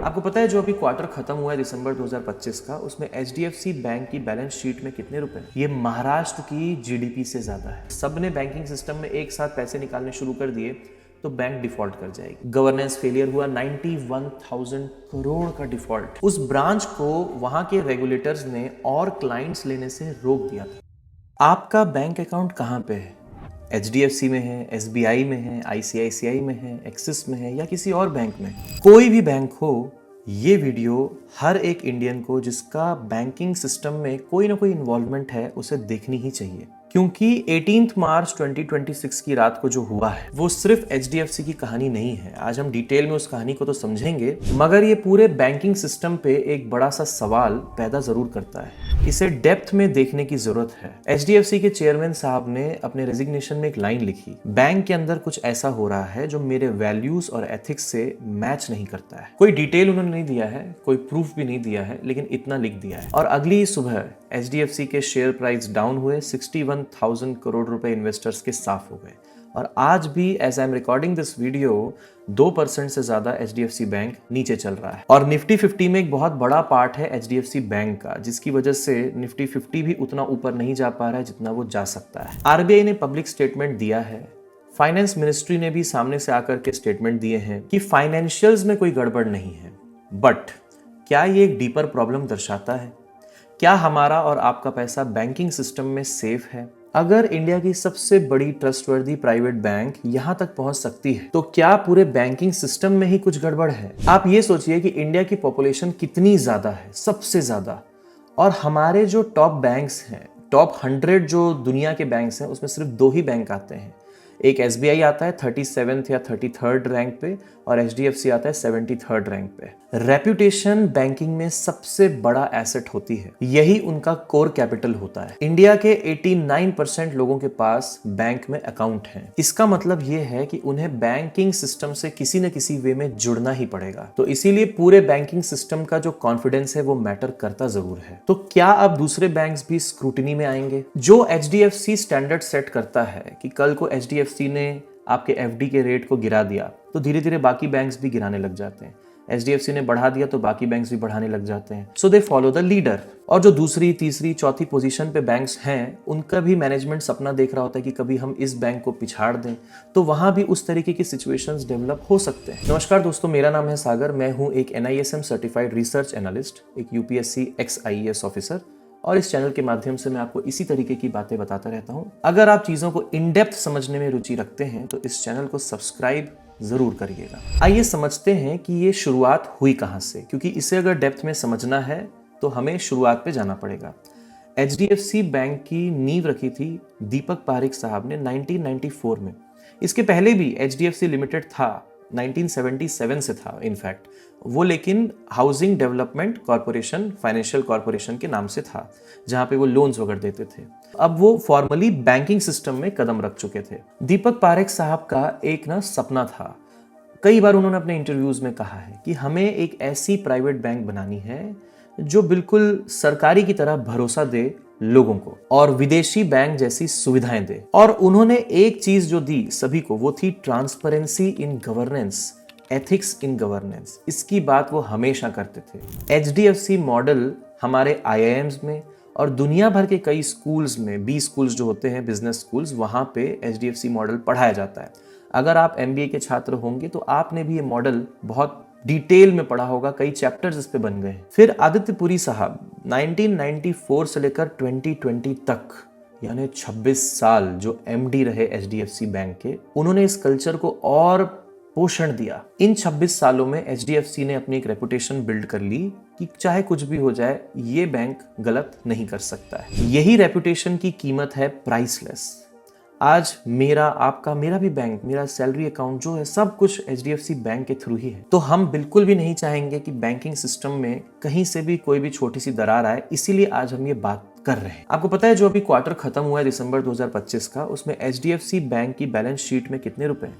आपको पता है जो अभी क्वार्टर खत्म हुआ है दिसंबर 2025 का, उसमें एचडीएफसी बैंक की बैलेंस शीट में कितने रुपए? ये महाराष्ट्र की जीडीपी से ज्यादा है। सबने बैंकिंग सिस्टम में एक साथ पैसे निकालने शुरू कर दिए तो बैंक डिफॉल्ट कर जाएगी। गवर्नेंस फेलियर हुआ, 91,000 करोड़ का डिफॉल्ट। उस ब्रांच को वहां के रेगुलेटर्स ने और क्लाइंट्स लेने से रोक दिया था। आपका बैंक अकाउंट कहां पे है? एचडीएफसी में है, एसबीआई में है, आईसीआईसीआई में है, एक्सिस में है या किसी और बैंक में? कोई भी बैंक हो, ये वीडियो हर एक इंडियन को जिसका बैंकिंग सिस्टम में कोई ना कोई इन्वॉल्वमेंट है उसे देखनी ही चाहिए, क्योंकि 18 मार्च 2026 की रात को जो हुआ है वो सिर्फ एचडीएफसी की कहानी नहीं है। आज हम डिटेल में उस कहानी को तो समझेंगे, मगर ये पूरे बैंकिंग सिस्टम पे एक बड़ा सा सवाल पैदा जरूर करता है। इसे डेप्थ में देखने की जरूरत है। एचडीएफसी के चेयरमैन साहब ने अपने रेजिग्नेशन में एक लाइन लिखी, बैंक के अंदर कुछ ऐसा हो रहा है जो मेरे वैल्यूज और एथिक्स से मैच नहीं करता है। कोई डिटेल उन्होंने नहीं दिया है, कोई प्रूफ भी नहीं दिया है, लेकिन इतना लिख दिया है। और अगली सुबह एचडीएफसी के शेयर प्राइस डाउन हुए, 61,000 करोड़ रुपए इन्वेस्टर्स के साफ हो गए। और आज भी as I am recording this video 2% से ज्यादा एचडीएफसी बैंक नीचे चल रहा है। और निफ्टी 50 में एक बहुत बड़ा पार्ट है एचडीएफसी बैंक का, जिसकी वजह से निफ्टी 50 भी उतना ऊपर नहीं जा पा रहा है जितना वो जा सकता है। आरबीआई ने पब्लिक स्टेटमेंट दिया है, फाइनेंस मिनिस्ट्री ने भी सामने से आकर के स्टेटमेंट दिए हैं कि फाइनेंशियल्स में कोई गड़बड़ नहीं है। बट क्या ये एक डीपर प्रॉब्लम दर्शाता है? क्या हमारा और आपका पैसा बैंकिंग सिस्टम में सेफ है? अगर इंडिया की सबसे बड़ी ट्रस्टवर्दी प्राइवेट बैंक यहां तक पहुंच सकती है तो क्या पूरे बैंकिंग सिस्टम में ही कुछ गड़बड़ है? आप ये सोचिए कि इंडिया की पॉपुलेशन कितनी ज्यादा है, सबसे ज्यादा, और हमारे जो टॉप बैंक्स हैं, टॉप 100 जो दुनिया के बैंक्स हैं, उसमें सिर्फ 2 ही बैंक आते हैं। एक एसबीआई आता है 37th या 33rd रैंक पे, और एचडीएफसी आता है 73rd रैंक पे। रेप्यूटेशन बैंकिंग में सबसे बड़ा एसेट होती है, यही उनका कोर कैपिटल होता है। इंडिया के 89% लोगों के पास बैंक में अकाउंट है। इसका मतलब यह है कि उन्हें बैंकिंग सिस्टम से किसी न किसी वे में जुड़ना ही पड़ेगा। तो इसीलिए पूरे बैंकिंग सिस्टम का जो कॉन्फिडेंस है वो मैटर करता जरूर है। तो क्या अब दूसरे बैंक्स भी स्क्रूटिनी में आएंगे? जो एचडीएफसी स्टैंडर्ड सेट करता है कि कल को एचडीएफसी ने आपके एफडी के रेट को गिरा दिया तो धीरे धीरे बाकी बैंक्स भी गिराने लग जाते हैं। एचडीएफसी ने बढ़ा दिया तो बाकी बैंक्स भी बढ़ाने लग जाते हैं। सो दे फॉलो द लीडर। और जो दूसरी, तीसरी, चौथी पोजीशन पे बैंक्स हैं, उनका भी मैनेजमेंट सपना देख रहा होता है कि कभी हम इस बैंक को पिछाड़ दें, तो वहां भी उस तरीके की सिचुएशंस डेवलप हो सकते हैं। नमस्कार दोस्तों, मेरा नाम है सागर। मैं हूं एक एनआईएसएम सर्टिफाइड रिसर्च एनालिस्ट, एक यूपीएससी एक्स आईएएस ऑफिसर, और इस चैनल के माध्यम से मैं आपको इसी तरीके की बातें बताता रहता हूं। अगर आप चीजों को इन डेप्थ समझने में रुचि रखते हैं तो इस चैनल को सब्सक्राइब जरूर करिएगा। आइए समझते हैं कि ये शुरुआत हुई कहां से, क्योंकि इसे अगर डेप्थ में समझना है तो हमें शुरुआत पे जाना पड़ेगा। एचडीएफसी बैंक की नींव रखी थी दीपक पारेख साहब ने 1994 में। इसके पहले भी एचडीएफसी लिमिटेड था, 1977 से था इनफैक्ट वो, लेकिन housing development corporation, financial corporation के नाम से था, जहां पे वो लोन्स वगैरह देते थे। अब वो फॉर्मली बैंकिंग सिस्टम में कदम रख चुके थे। दीपक पारेख साहब का एक सपना था, कई बार उन्होंने अपने इंटरव्यूज में कहा है कि हमें एक ऐसी प्राइवेट बैंक बनानी है जो बिल्कुल सरकारी की तरह भरोसा दे लोगों को और विदेशी बैंक जैसी सुविधाएं दे। और उन्होंने एक चीज जो दी सभी को, वो थी transparency in governance, ethics in governance. इसकी बात वो हमेशा करते थे। एचडीएफसी मॉडल हमारे आईआईएम्स में और दुनिया भर के कई स्कूल्स में, 20 स्कूल्स जो होते हैं बिजनेस स्कूल्स, वहां पे एचडीएफसी मॉडल पढ़ाया जाता है। अगर आप एमबीए के छात्र होंगे तो आपने भी ये मॉडल बहुत डिटेल में पढ़ा होगा, कई चैप्टर्स इस पे बन गए हैं। फिर आदित्य पुरी साहब 1994 से लेकर 2020 तक, यानी 26 साल जो एमडी रहे एचडीएफसी बैंक के, उन्होंने इस कल्चर को और पोषण दिया। इन 26 सालों में एचडीएफसी ने अपनी एक रेपुटेशन बिल्ड कर ली कि चाहे कुछ भी हो जाए ये बैंक गलत नहीं कर सकता है। यही रेपुटेशन की कीमत है प्राइसलेस। आज मेरा, आपका, मेरा भी बैंक, मेरा सैलरी अकाउंट जो है, सब कुछ एचडीएफसी बैंक के थ्रू ही है। तो हम बिल्कुल भी नहीं चाहेंगे कि बैंकिंग सिस्टम में कहीं से भी कोई भी छोटी सी दरार आए, इसीलिए आज हम ये बात कर रहे हैं। आपको पता है जो अभी क्वार्टर खत्म हुआ है दिसंबर 2025 का, उसमें एचडीएफसी बैंक की बैलेंस शीट में कितने रुपए?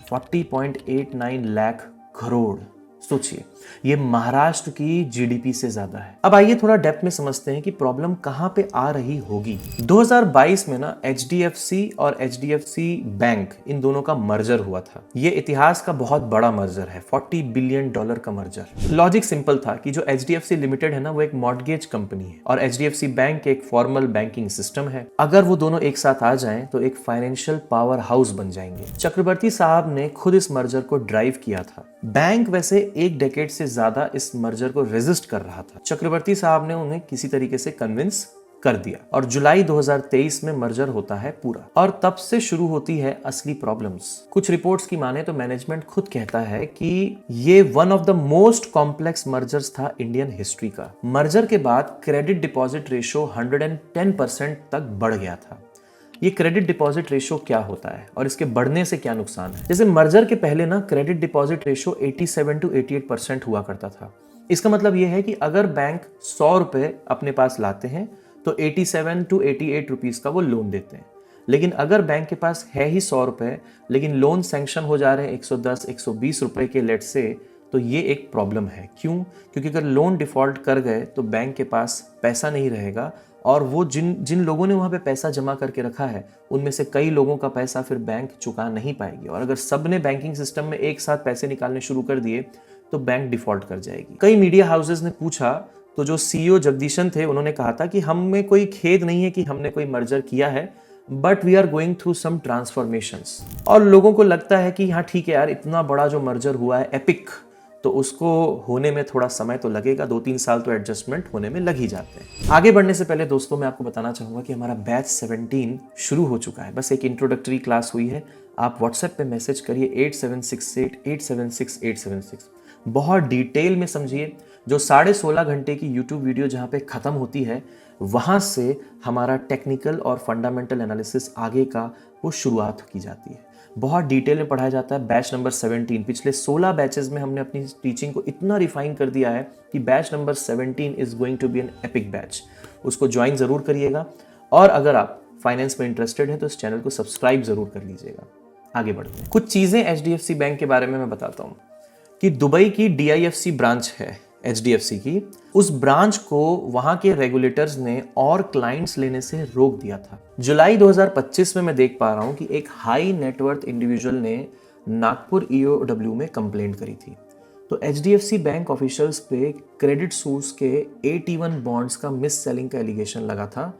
40.89 लाख करोड़। सोचिए, ये महाराष्ट्र की जीडीपी से ज्यादा है। अब आइए थोड़ा डेप्थ में समझते हैं कि प्रॉब्लम कहां पे आ रही होगी। 2022 में ना एचडीएफसी और एचडीएफसी बैंक, इन दोनों का मर्जर हुआ था। ये इतिहास का बहुत बड़ा मर्जर है, $40 बिलियन का मर्जर। लॉजिक सिंपल था कि जो एचडीएफसी लिमिटेड है ना, वो एक मॉर्गेज कंपनी है और एचडीएफसी बैंक एक फॉर्मल बैंकिंग सिस्टम है। अगर वो दोनों एक साथ आ जाएं तो एक फाइनेंशियल पावर हाउस बन जाएंगे। चक्रवर्ती साहब ने खुद इस मर्जर को ड्राइव किया था। बैंक वैसे एक डेकेड से ज्यादा इस मर्जर को रेजिस्ट कर रहा था। चक्रवर्ती साहब ने उन्हें किसी तरीके से कन्विंस कर दिया और जुलाई 2023 में मर्जर होता है पूरा। और तब से शुरू होती है असली प्रॉब्लम्स। कुछ रिपोर्ट्स की माने तो मैनेजमेंट खुद कहता है कि ये one of the most complex mergers था इंडियन हिस्ट्री का। मर्जर के बाद क्रेडिट डिपॉजिट रेशो 110% तक बढ़ गया था। ये क्रेडिट डिपॉजिट रेशो क्या होता है और इसके बढ़ने से क्या नुकसान है? जैसे मर्जर के पहले ना क्रेडिट डिपॉजिट रेशो 87 to 88% हुआ करता था। इसका मतलब ये है कि अगर बैंक 100 रुपए अपने पास लाते हैं तो 87 to 88 रुपीज का वो लोन देते हैं। लेकिन अगर बैंक के पास है ही 100 रुपए लेकिन लोन सैंक्शन हो जा रहे हैं 110 120 रुपए के लेट से, तो ये एक प्रॉब्लम है। क्यों? क्योंकि अगर लोन डिफॉल्ट कर गए तो बैंक के पास पैसा नहीं रहेगा और वो जिन लोगों ने वहां पे पैसा जमा करके रखा है उनमें से कई लोगों का पैसा फिर बैंक चुका नहीं पाएगी। और अगर सब ने बैंकिंग सिस्टम में एक साथ पैसे निकालने शुरू कर दिए तो बैंक डिफॉल्ट कर जाएगी। कई मीडिया हाउसेस ने पूछा तो जो सीईओ जगदीशन थे उन्होंने कहा था कि हमें कोई खेद नहीं है कि हमने कोई मर्जर किया है, but we are going through some transformations. और लोगों को लगता है कि हाँ ठीक है यार, इतना बड़ा जो मर्जर हुआ है एपिक, तो उसको होने में थोड़ा समय तो लगेगा, 2-3 साल तो एडजस्टमेंट होने में लग ही जाते हैं। आगे बढ़ने से पहले दोस्तों मैं आपको बताना चाहूंगा कि हमारा बैच 17 शुरू हो चुका है। बस एक इंट्रोडक्टरी क्लास हुई है। आप व्हाट्सएप पे मैसेज करिए 8768876876। बहुत डिटेल में समझिए। जो 16.5 घंटे की यूट्यूब वीडियो जहाँ पे खत्म होती है वहाँ से हमारा टेक्निकल और फंडामेंटल एनालिसिस आगे का वो शुरुआत की जाती है। बहुत डिटेल में पढ़ाया जाता है। बैच नंबर 17, पिछले 16 बैचेस में हमने अपनी टीचिंग को इतना रिफाइन कर दिया है कि batch number 17 is going to be an epic batch. उसको ज्वाइन जरूर करिएगा और अगर आप फाइनेंस में इंटरेस्टेड हैं तो इस चैनल को सब्सक्राइब जरूर कर लीजिएगा। आगे बढ़ते हैं। कुछ चीजें एचडीएफसी बैंक के बारे में मैं बताता हूँ कि दुबई की डीआईएफसी ब्रांच है एचडीएफसी की, उस ब्रांच को वहां के रेगुलेटर्स ने और क्लाइंट्स लेने से रोक दिया था। जुलाई 2025 में मैं देख पा रहा हूं कि एक हाई नेटवर्थ इंडिविजुअल ने नागपुर ईओडब्ल्यू में कंप्लेंट करी थी। तो एचडीएफसी बैंक ऑफिशियल्स पे क्रेडिट सोर्स के AT1 बॉन्ड्स का मिस सेलिंग का एलिगेशन लगा था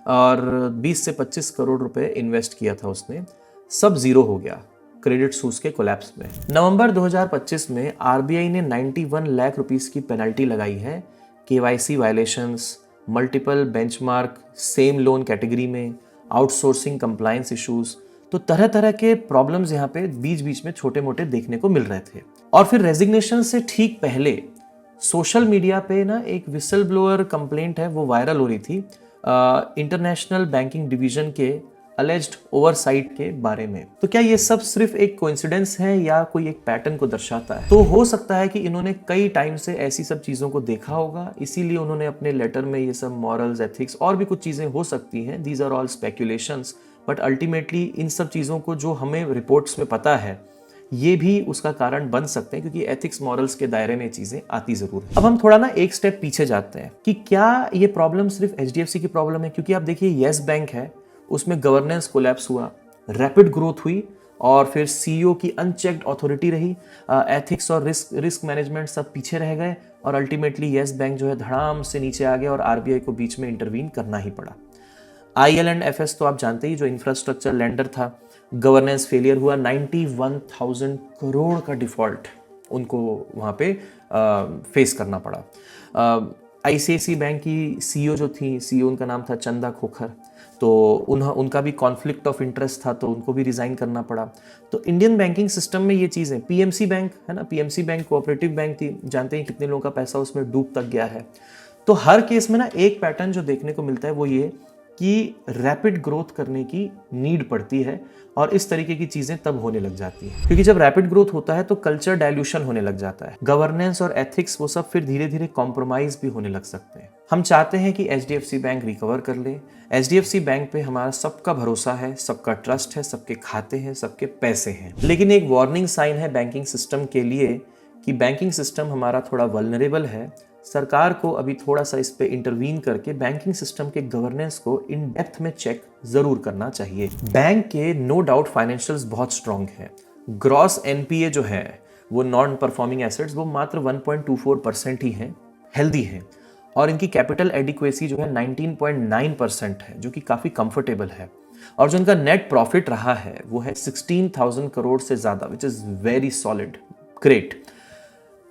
और 20 से 25 करोड़ रुपए इन्वेस्ट किया था उसने। सब जीरो हो गया क्रेडिट सूस के कोलैप्स में। नवंबर 2025 में आरबीआई ने 91 लाख रुपीस की पेनल्टी लगाई है KYC violations, multiple benchmark, same loan category में, आउटसोर्सिंग कंप्लायंस इश्यूज। तो तरह तरह के प्रॉब्लम्स यहाँ पे बीच बीच में छोटे मोटे देखने को मिल रहे थे। और फिर रेजिग्नेशन से ठीक पहले सोशल मीडिया पे ना एक विसल ब्लोअर कंप्लेंट है वो वायरल हो रही थी इंटरनेशनल बैंकिंग डिवीजन के अलेज्ड ओवरसाइट के बारे में। तो क्या ये सब सिर्फ एक कोइंसिडेंस है या कोई एक पैटर्न को दर्शाता है? तो हो सकता है कि इन्होंने कई टाइम से ऐसी सब चीजों को देखा होगा, इसीलिए उन्होंने अपने लेटर में ये सब मॉरल्स, एथिक्स और भी कुछ चीजें हो सकती हैं। These are all speculations, but ultimately इन सब चीजों को जो हमें रिपोर्ट्स में पता है ये भी उसका कारण बन सकते हैं, क्योंकि एथिक्स मॉरल्स के दायरे में चीजें आती जरूर है। अब हम थोड़ा ना एक स्टेप पीछे जाते हैं कि क्या ये प्रॉब्लम सिर्फ एचडीएफसी की प्रॉब्लम है? क्योंकि आप देखिए येस बैंक है, उसमें गवर्नेंस कोलैप्स हुआ, रैपिड ग्रोथ हुई और फिर सीईओ की अनचेक्ड अथॉरिटी रही, एथिक्स और रिस्क मैनेजमेंट सब पीछे रह गए और अल्टीमेटली येस बैंक जो है धड़ाम से नीचे आ गया और आरबीआई को बीच में इंटरवीन करना ही पड़ा। IL&FS तो आप जानते ही, जो इंफ्रास्ट्रक्चर लेंडर था, गवर्नेंस फेलियर हुआ, 91,000 करोड़ का डिफॉल्ट उनको वहाँ पे फेस करना पड़ा। आईसीआईसी बैंक की सीईओ जो थी, सीईओ उनका नाम था चंदा खोखर, तो उनका भी कॉन्फ्लिक्ट ऑफ इंटरेस्ट था, तो उनको भी रिजाइन करना पड़ा। तो इंडियन बैंकिंग सिस्टम में ये चीज़ें, पीएमसी बैंक है ना, पीएमसी बैंक कोऑपरेटिव बैंक थी, जानते हैं कितने लोगों का पैसा उसमें डूब तक गया है। तो हर केस में ना एक पैटर्न जो देखने को मिलता है वो ये कि रैपिड ग्रोथ करने की नीड पड़ती है और इस तरीके की चीजें तब होने लग जाती है, क्योंकि जब रैपिड ग्रोथ होता है तो कल्चर डायल्यूशन होने लग जाता है, गवर्नेंस और एथिक्स वो सब फिर धीरे धीरे कॉम्प्रोमाइज भी होने लग सकते हैं। हम चाहते हैं कि एचडीएफसी बैंक रिकवर कर ले। एचडीएफसी बैंक पे हमारा सबका भरोसा है, सबका ट्रस्ट है, सबके खाते हैं, सबके पैसे हैं। लेकिन एक वार्निंग साइन है बैंकिंग सिस्टम के लिए कि बैंकिंग सिस्टम हमारा थोड़ा वल्नरेबल है, सरकार को अभी थोड़ा सा इस पे इंटरवीन करके बैंकिंग सिस्टम के गवर्नेंस को इन डेप्थ में चेक जरूर करना चाहिए। बैंक के नो डाउट फाइनेंशियल्स बहुत स्ट्रांग है। ग्रॉस एनपीए जो है वो नॉन परफॉर्मिंग एसेट्स वो मात्र 1.24% ही है, हेल्दी है, और इनकी कैपिटल एडिक्वेसी जो है 19.9% है, जो कि काफी कंफर्टेबल है। और जो इनका नेट प्रॉफिट रहा है वो है 16,000 करोड़ से ज्यादा, which is very solid, great.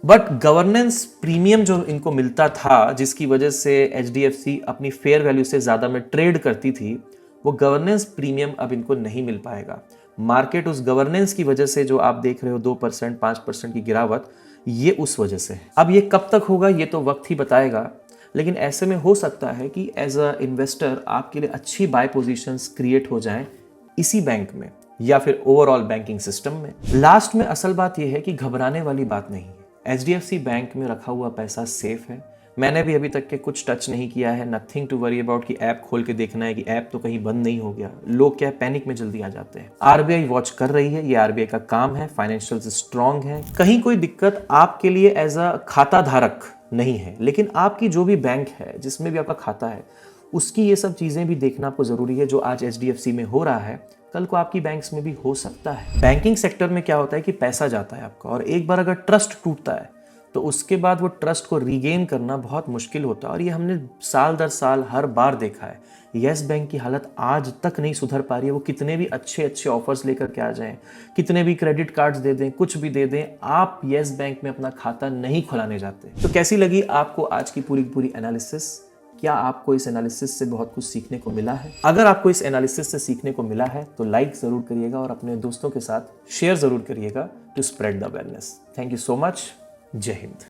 But governance premium जो इनको मिलता था, जिसकी वजह से एचडीएफसी अपनी फेयर वैल्यू से ज्यादा में ट्रेड करती थी, वो गवर्नेंस प्रीमियम अब इनको नहीं मिल पाएगा। मार्केट उस गवर्नेंस की वजह से जो आप देख रहे हो 2% 5% की गिरावट, ये उस वजह से है। अब ये कब तक होगा ये तो वक्त ही बताएगा, लेकिन ऐसे में हो सकता है कि एज अ इन्वेस्टर आपके लिए अच्छी बाय पोजीशंस क्रिएट हो जाएं इसी बैंक में या फिर ओवरऑल बैंकिंग सिस्टम में। लास्ट में असल बात यह है कि घबराने वाली बात नहीं है। एचडीएफसी बैंक में रखा हुआ पैसा सेफ है। मैंने भी अभी तक के कुछ टच नहीं किया है, नथिंग टू वरी अबाउट कि ऐप खोल के देखना है कि ऐप तो कहीं बंद नहीं हो गया। लोग क्या पैनिक में जल्दी आ जाते हैं। आरबीआई वॉच कर रही है, ये आरबीआई का काम है, फाइनेंशियल स्ट्रांग है, कहीं कोई दिक्कत आपके लिए एज अ खाता धारक नहीं है, लेकिन आपकी जो भी बैंक है जिसमें भी आपका खाता है उसकी ये सब चीजें भी देखना आपको जरूरी है। जो आज एचडीएफसी में हो रहा है कल को आपकी बैंक्स में भी हो सकता है। बैंकिंग सेक्टर में क्या होता है कि पैसा जाता है आपका, और एक बार अगर ट्रस्ट टूटता है तो उसके बाद वो ट्रस्ट को रीगेन करना बहुत मुश्किल होता है, और ये हमने साल दर साल हर बार देखा है। यस बैंक की हालत आज तक नहीं सुधर पा रही है। वो कितने भी अच्छे अच्छे ऑफर्स लेकर के आ जाएं, कितने भी क्रेडिट कार्ड्स दे दें, कुछ भी दे दें, आप यस बैंक में अपना खाता नहीं खुलाने जाते। तो कैसी लगी आपको आज की पूरी पूरी एनालिसिस? क्या आपको इस एनालिसिस से बहुत कुछ सीखने को मिला है? अगर आपको इस एनालिसिस से सीखने को मिला है तो लाइक जरूर करिएगा और अपने दोस्तों के साथ शेयर जरूर करिएगा to spread the awareness. Thank you so much. जय हिंद।